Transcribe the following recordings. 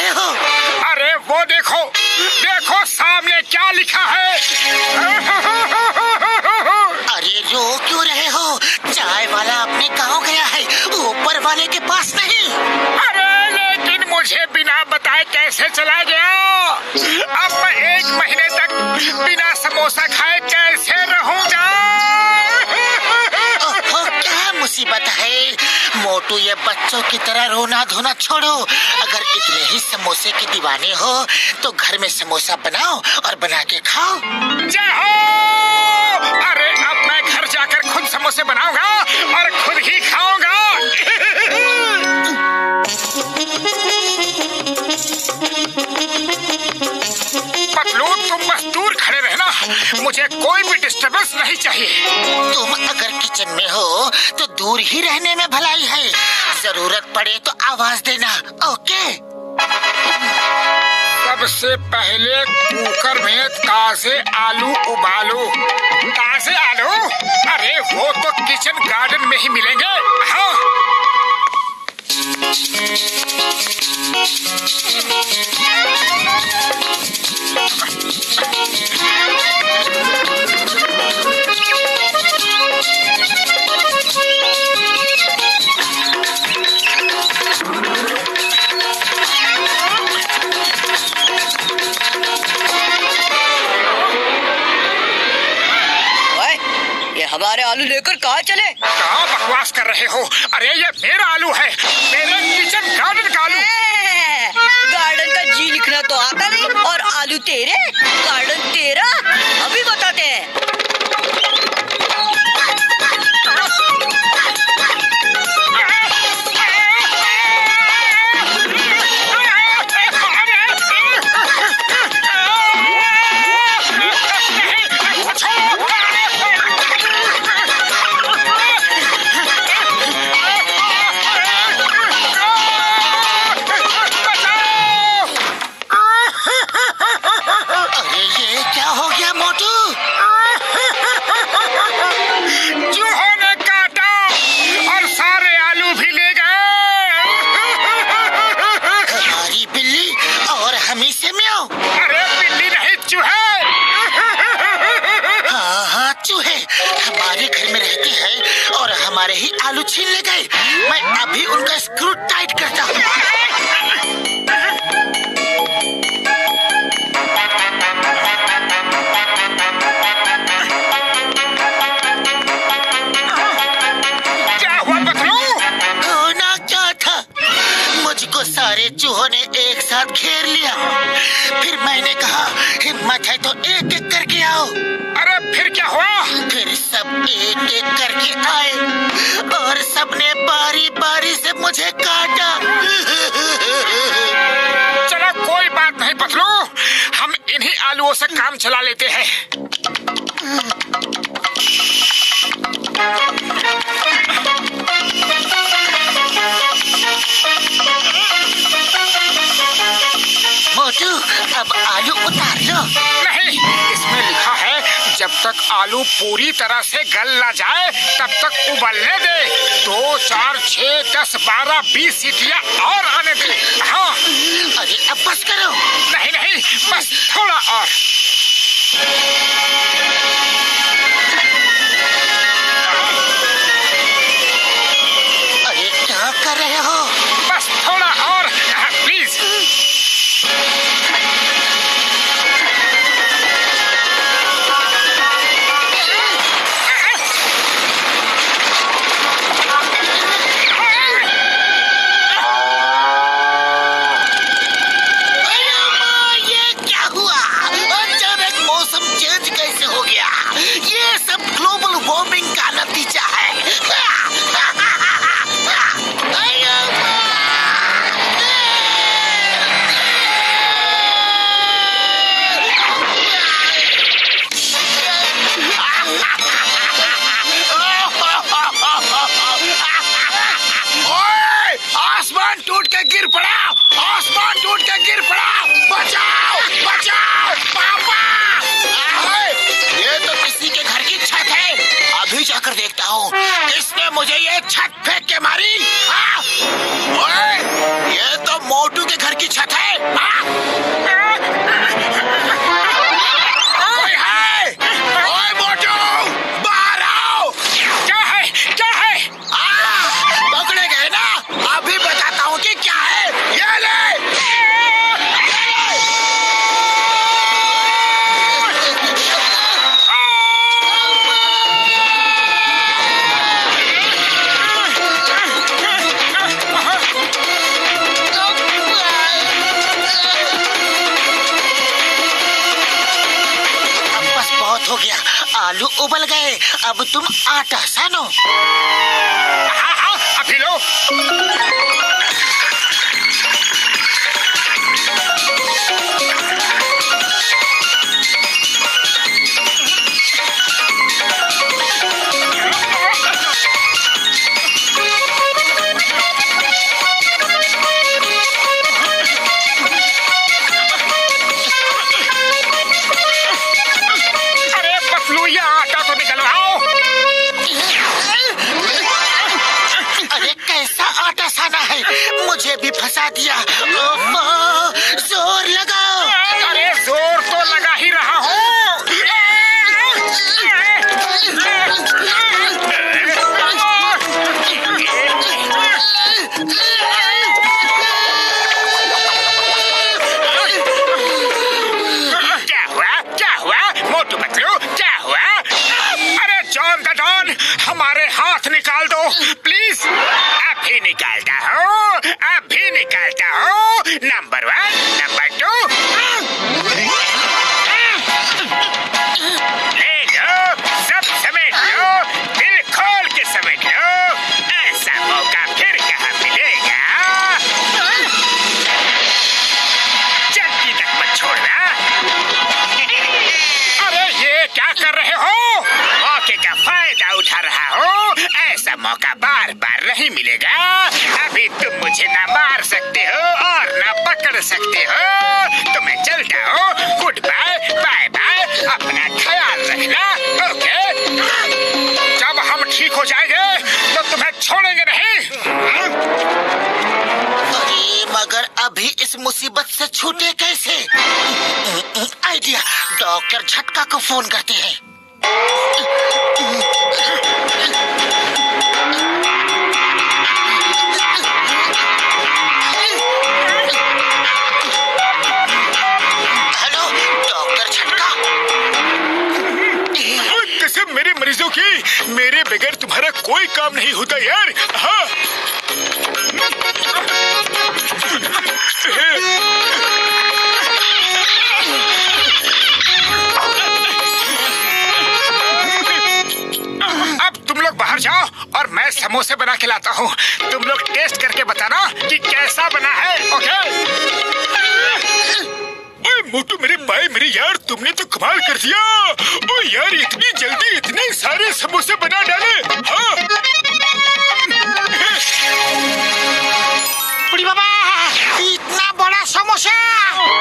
रहे हो? अरे वो देखो, देखो सामने क्या लिखा है। अरे रो क्यों रहे हो? चाय वाला अपने गांव गया है, ऊपर वाले के पास नहीं। अरे लेकिन मुझे बिना बताए कैसे चला गया? अब मैं 1 महीने तक बिना समोसा खाए कैसे रहूंगा? ओहो, क्या मुसीबत है मोटू। ये बच्चों की तरह रोना धोना छोड़ो। अगर इतने ही समोसे के दीवाने हो तो घर में समोसा बनाओ और बना के खाओ। जय हो! अरे अब मैं घर जाकर खुद समोसे बनाऊंगा और खुद ही खाऊंगा। पतलू, तुम बस दूर खड़े रहना, मुझे कोई भी डिस्टर्बेंस नहीं चाहिए। तुम अगर किचन में हो तो दूर ही रहने में भलाई है। जरूरत पड़े तो आवाज देना, ओके? सबसे पहले कुकर में ताजे आलू उबालो। ताजे आलू? अरे वो तो किचन गार्डन में ही मिलेंगे। हाँ। हमारे आलू लेकर कहाँ चले? कहाँ बकवास कर रहे हो? अरे ये मेरा आलू है, मेरे किचन गार्डन का आलू। गार्डन का जी लिखना तो आता नहीं और आलू तेरे, गार्डन तेरा। अभी बताते हैं। हमारे ही आलू छीन ले गए। मैं अभी उनका स्क्रू टाइट करता हूँ। क्या हुआ बकरू? होना क्या था, मुझको सारे चूहों ने एक साथ घेर लिया। फिर मैंने कहा हिम्मत है तो एक एक करके आओ। अरे फिर क्या हुआ? फिर सब एक एक करके आए और सबने बारी बारी से मुझे काटा। चलो कोई बात नहीं पतलू, हम इन्हीं आलूओं से काम चला लेते हैं। मोटू अब आलू उतार लो। नहीं, इसमें लिखा है जब तक आलू पूरी तरह से गल ना जाए तब तक उबलने दे। 2, 4, 6, 10, 12, 20 सीटियां और आने दे। हाँ। अरे अब बस करो। नहीं नहीं, बस थोड़ा और। अरे क्या कर रहे हो? बस थोड़ा और, प्लीज। इसने मुझे ये छत फेंक के मारी। ओए, ये तो मोटू के घर की छत है? कोई है? ओए मोटू, बाहर आओ। क्या है? क्या है? पकड़े गए ना? अभी बताता हूँ कि क्या है। ये ले। हो गया, आलू उबल गए। अब तुम आटा सानो। हाँ हाँ, अभी लो। मुझे भी फंसा दिया। जोर लगाओ। अरे जोर तो लगा ही रहा हूँ। क्या हुआ? क्या हुआ? मोटू पतलू, क्या हुआ? अरे जॉन द डॉन, हमारे हाथ निकाल दो प्लीज। अभी निकालता हूँ, अभी निकालता हूँ। Number 1, number 2। ले लो, सब समेट लो, दिल खोल के समेट लो। ऐसा मौका फिर कहाँ मिलेगा? जल्दी तक मत छोड़ना। अरे ये क्या कर रहे हो? मौके का फायदा उठा रहा हो। ऐसा मौका बार बार नहीं मिलेगा। अभी तुम मुझे ना मार सकते हो और ना पकड़ सकते हो। तो मैं चलता हूँ। Goodbye, bye bye. अपना ख्याल रखना, ओके? जब हम ठीक हो जाएंगे तो तुम्हें छोड़ेंगे नहीं। अरे मगर अभी इस मुसीबत से छूटे कैसे? आइडिया, डॉक्टर झटका को फोन करते हैं। हेलो डॉक्टर झटका। कसम मेरे मरीजों की, मेरे बगैर तुम्हारा कोई काम नहीं होता यार। हाँ। अब तुम लोग बाहर जाओ और मैं समोसे बना के लाता हूँ। तुम लोग टेस्ट करके बताना कि कैसा बना है, ओके? ओए मोटू, मेरे भाई, मेरे यार, तुमने तो कमाल कर दिया। ओ यार, इतनी जल्दी इतने सारे समोसे बना डाले। हाँ। बुढ़ी बाबा, इतना बड़ा समोसा।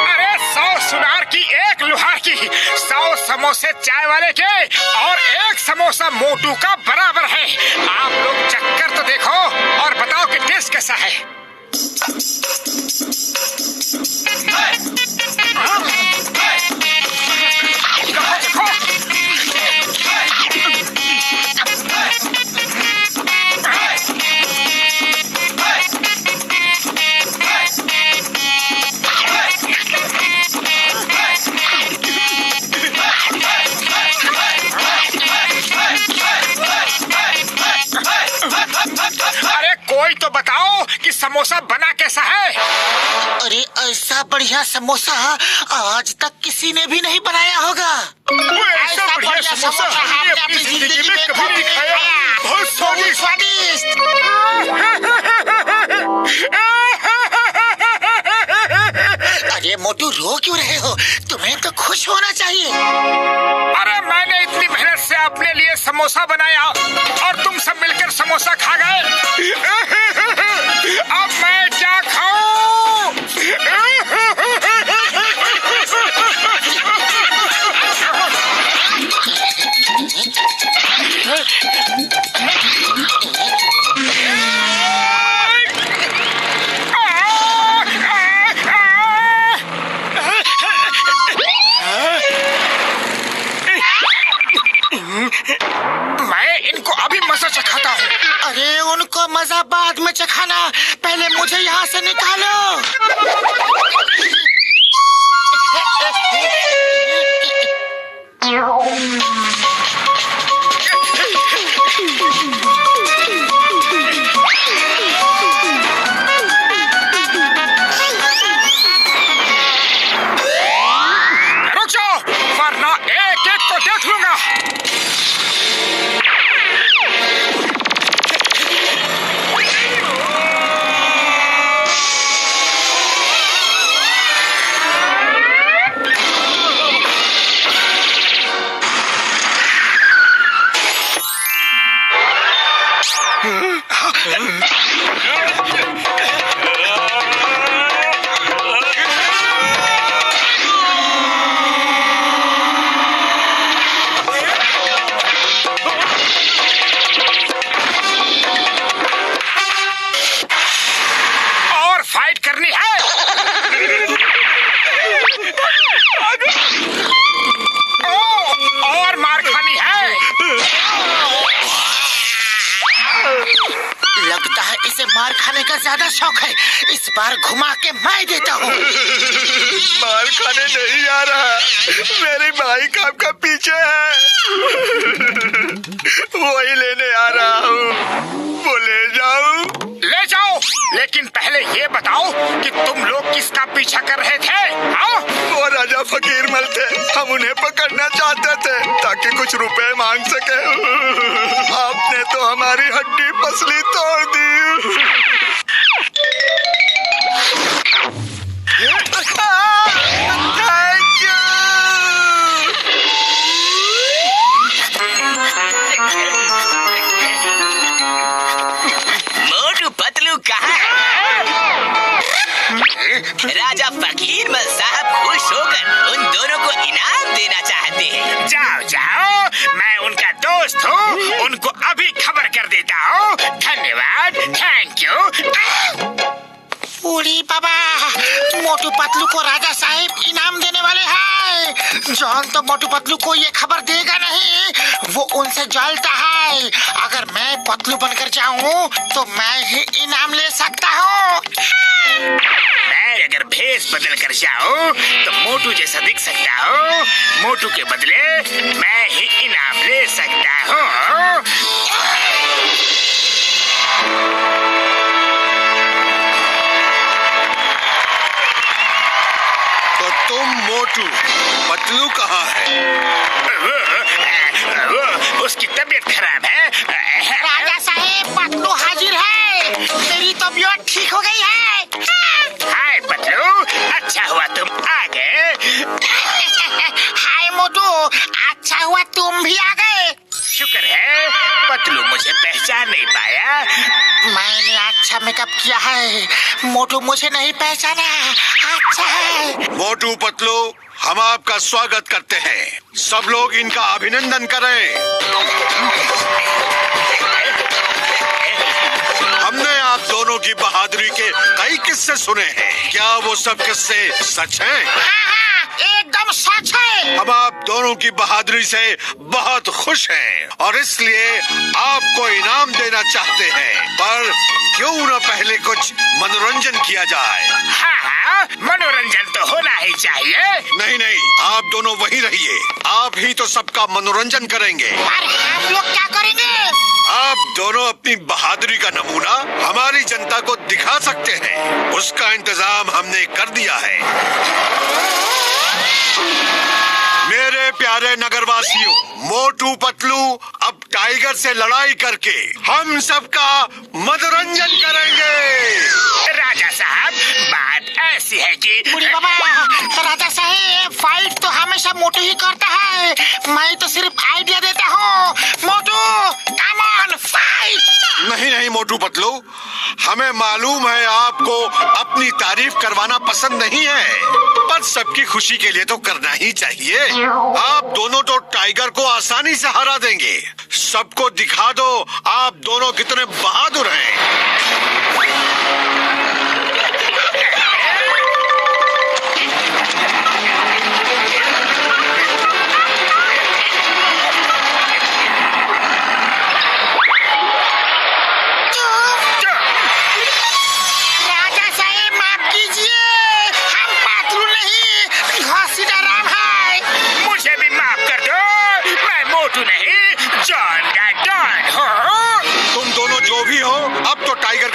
अरे 100 सुनार की, 1 लुहार की। 100 समोसे चाय वाले के और 1 समोसा मोटू का बराबर है। आप लोग चक्कर तो देखो और बताओ कि टेस्ट कैसा है। अरे कोई तो बताओ कि समोसा बना कैसा है? अरे ऐसा बढ़िया समोसा आज तक किसी ने भी नहीं बनाया होगा। ऐसा बढ़िया समोसा हमने अपनी जिंदगी में कभी नहीं खाया। बहुत स्वादिष्ट। अरे मोटू, रो क्यों रहे हो? तुम्हें तो खुश होना चाहिए। अरे मैंने इतनी मेहनत से अपने लिए समोसा बनाया और तुम सब मिलकर समोसा खा गए। अब मैं क्या खाऊं? पहले मुझे यहाँ से निकालो। रुक जाओ, वरना एक एक को देख लूंगा। और फाइट करनी है। और मार खानी है। लगता है इसे मार खाने का ज्यादा शौक है। इस बार घुमा के मैं देता हूँ। मार खाने नहीं आ रहा, मेरी भाई का आपका पीछे है। वही लेने आ रहा हूँ, वो ले जाऊं? ले जाओ, लेकिन पहले ये बताओ कि तुम लोग किसका पीछा कर रहे थे? हाँ? वो राजा फकीर मल थे, हम उन्हें पकड़ना चाहते थे ताकि कुछ रुपए मांग सके। आपने तो हमारी हड्डी पसली तोड़ दी। Thank you. मोटू पतलू कहाँ है? राजा फकीर मल साहब खुश होकर उन दोनों को इनाम देना चाहते हैं। जाओ जाओ, मैं उनका दोस्त हूँ, उनको अभी खबर कर देता हूँ। धन्यवाद, थैंक यू। बूढ़ी बाबा, मोटू पतलू को राजा साहब इनाम देने वाले हैं। जॉन तो मोटू पतलू को ये खबर देगा नहीं, वो उनसे जलता है। अगर मैं पतलू बनकर जाऊँ तो मैं ही इनाम ले सकता हूँ। मैं अगर भेष बदल कर जाऊँ तो मोटू जैसा दिख सकता हूँ। मोटू के बदले मैं ही इनाम ले सकता हूँ। तो तुम मोटू, पतलू कहाँ है? उसकी तबीयत खराब है। राजा साहब, पतलू हाजिर है। मेरी तबीयत ठीक हो गई है। हाय पतलू, अच्छा हुआ तुम आ गए। हाय मोटू, अच्छा हुआ तुम भी आ गए। शुक्र है पतलू मुझे पहचान नहीं पाया। मैंने अच्छा मेकअप किया है, मोटू मुझे नहीं पहचाना। अच्छा है। मोटू पतलू, हम आपका स्वागत करते हैं। सब लोग इनका अभिनंदन करें। हमने आप दोनों की बहादुरी के कई किस्से सुने हैं। क्या वो सब किस्से सच हैं? हाँ, एकदम सच है। हम आप दोनों की बहादुरी से बहुत खुश हैं और इसलिए आपको इनाम देना चाहते हैं। पर क्यों न पहले कुछ मनोरंजन किया जाए? हाँ, मनोरंजन तो होना ही चाहिए। नहीं नहीं, आप दोनों वहीं रहिए। आप ही तो सबका मनोरंजन करेंगे। और हम लोग क्या करेंगे? आप दोनों अपनी बहादुरी का नमूना हमारी जनता को दिखा सकते हैं। उसका इंतजाम हमने कर दिया है। मेरे प्यारे नगरवासियों, मोटू पतलू अब टाइगर से लड़ाई करके हम सबका मनोरंजन करेंगे। राजा साहब, बात ऐसी है कि बूढ़ी बाबा, राजा साहब फाइट तो हमेशा मोटू ही करता है। मैं तो सिर्फ आइडिया देता हूँ। मोटू, कम ऑन फाइट। नहीं नहीं मोटू पतलू, हमें मालूम है आपको अपनी तारीफ करवाना पसंद नहीं है, पर सबकी खुशी के लिए तो करना ही चाहिए। आप दोनों तो टाइगर को आसानी से हरा देंगे। सबको दिखा दो आप दोनों कितने बहादुर हैं।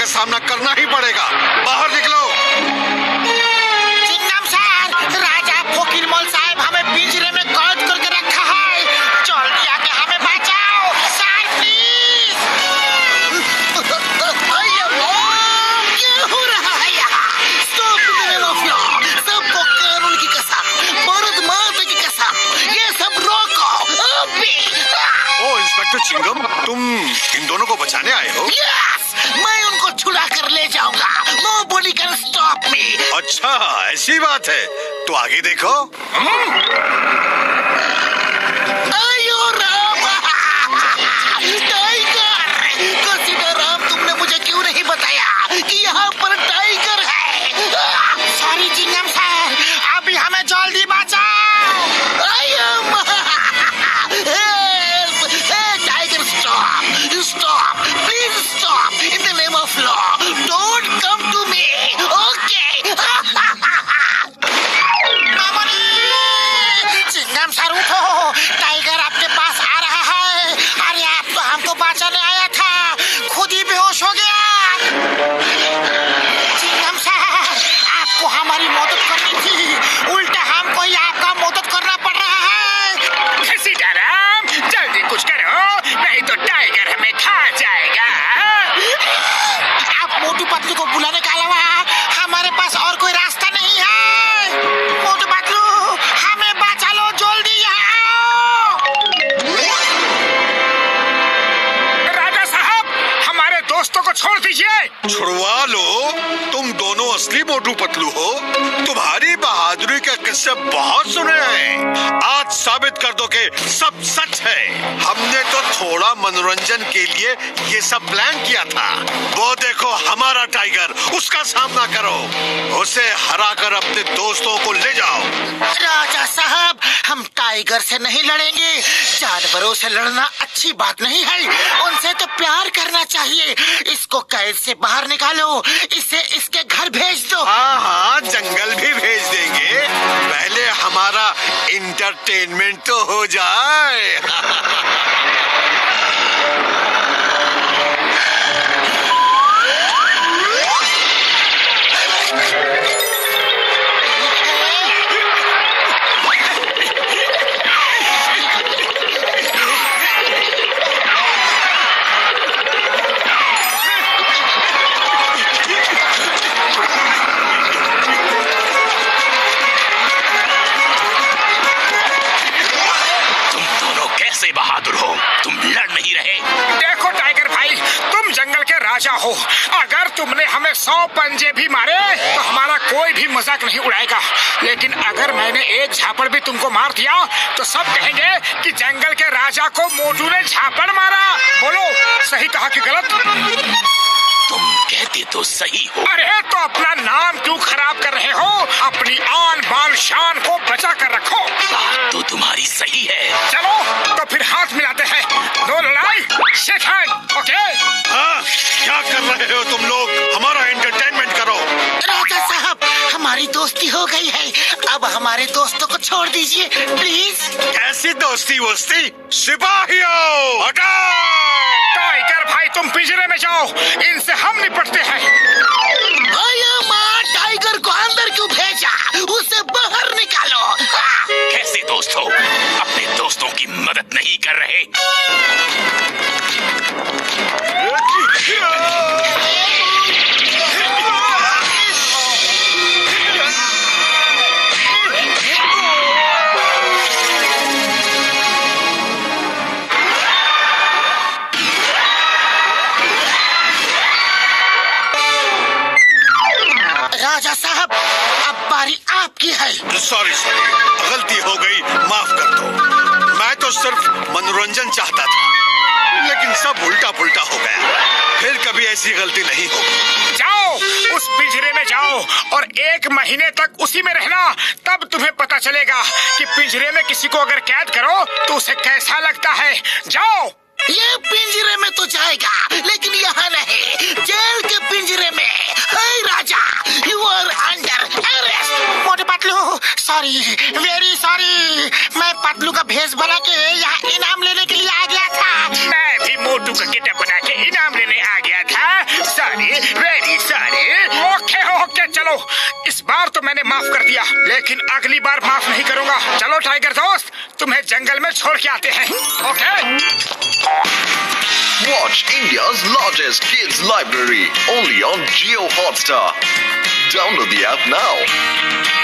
का सामना करना ही पड़ेगा। बाहर निकलो। चिंगम सर, राजा फकीर मल साहब हमें पिंजरे में कैद करके रखा है। जल्दी आके हमें बचाओ सर, प्लीज। क्या हो रहा है यहाँ? Stop the mafia. सबको कानून की कसम, भारत माता की कसम, ये सब रोको अभी। ओ इंस्पेक्टर चिंगम, तुम इन दोनों को बचाने आए हो? यस, मैं उनको छुड़ा कर ले जाऊंगा। Nobody can stop me. अच्छा, ऐसी बात है तो आगे देखो। अयो राम, टाइगर! कसीदा राम, तुमने मुझे क्यों नहीं बताया कि यहाँ पर टाइगर है? सॉरी चिंगम सर, अभी हमें जल्दी बचाओ। अयो tiger, stop stop, please stop, in the name of law, don't come to me, okay? Chingam sir उठो, टाइगर आपके पास आ रहा है। अरे आप तो हमको बचाने आया था, खुद ही बेहोश हो गया। चिंगम सर, आपको हमारी मदद करनी थी, उल्टा हमको ही आपका मदद करना पड़ रहा है। सीताराम, जल्दी कुछ करो, नहीं तो टाइगर हमें खा जाएगा। आप मोटू पतलू को बुलाने का अलावा हमारे पास और कोई रास्ता नहीं है। मोटू पतलू, हमें बचा लो, जल्दी आओ। राजा साहब, हमारे दोस्तों को छोड़ दीजिए। छुड़वा लो। तुम दोनों असली मोटू पतलू हो। तुम्हारी बहादुरी का किस्से बहुत सुने हैं। आज साबित कर दो कि सब सच है। हमने तो थोड़ा मनोरंजन के लिए ये सब प्लान किया था। वो देखो हमारा टाइगर, उसका सामना करो। उसे हराकर अपने दोस्तों को ले जाओ। राजा साहब, हम टाइगर से नहीं लड़ेंगे। जानवरों से लड़ना अच्छी बात नहीं है, उनसे तो प्यार करना चाहिए। इसको कैद से बाहर निकालो, इसे इसके घर भेज दो। हाँ हाँ, जंगल भी भेज देंगे। पहले हमारा इंटरटेनमेंट तो हो जाए। बहादुर हो, तुम लड़ नहीं रहे। देखो टाइगर भाई, तुम जंगल के राजा हो। अगर तुमने हमें 100 पंजे भी मारे तो हमारा कोई भी मजाक नहीं उड़ाएगा। लेकिन अगर मैंने एक झापड़ भी तुमको मार दिया तो सब कहेंगे कि जंगल के राजा को मोटू ने झापड़ मारा। बोलो, सही कहा कि गलत? तुम कहते तो सही हो। अरे तो अपना नाम क्यों खराब कर रहे हो? अपनी आन बान शान को बचा कर रखो। बात तो तुम्हारी सही है। चलो तो फिर हाथ मिलाते हैं। नो लड़ाई, शेक हैंड, ओके? हाँ, क्या कर रहे हो तुम लोग? हमारा एंटरटेनमेंट करो। राजा साहब, हमारी दोस्ती हो गई है, अब हमारे दोस्तों को छोड़ दीजिए प्लीज। ऐसी दोस्ती वोस्ती? सिपाहियों हटाओ! टाइगर भाई, तुम पिंजरे में जाओ, इनसे हम निपटते हैं। अयो माँ, टाइगर को अंदर क्यों भेजा? उसे बाहर निकालो। कैसे दोस्त हो? अपने दोस्तों की मदद नहीं कर रहे। राजा साहब, अब बारी आपकी है। सॉरी, गलती हो गई, माफ कर दो। मैं तो सिर्फ मनोरंजन चाहता था, लेकिन सब उल्टा पुल्टा हो गया। फिर कभी ऐसी गलती नहीं होगी। जाओ, उस पिंजरे में जाओ और 1 महीने तक उसी में रहना। तब तुम्हें पता चलेगा कि पिंजरे में किसी को अगर कैद करो तो उसे कैसा लगता है। जाओ। ये पिंजरे में तो जाएगा, लेकिन यहाँ नहीं, जेल के पिंजरे में। हे राजा, यू आर अंडर अरेस्ट। मोटे पतलू, सॉरी, वेरी सॉरी। मैं पतलू का भेष बना के यहाँ इनाम लेने के लिए आ गया था। मैं भी मोटू का गेटअप बना के इनाम लेने आ गया था। सॉरी। Very sorry. ओके चलो, इस बार तो मैंने माफ कर दिया, लेकिन अगली बार माफ नहीं करूंगा। चलो टाइगर दोस्त, तुम्हें जंगल में छोड़ के आते हैं। Okay. Watch India's largest kids library only on Jio Hotstar. Download the app now.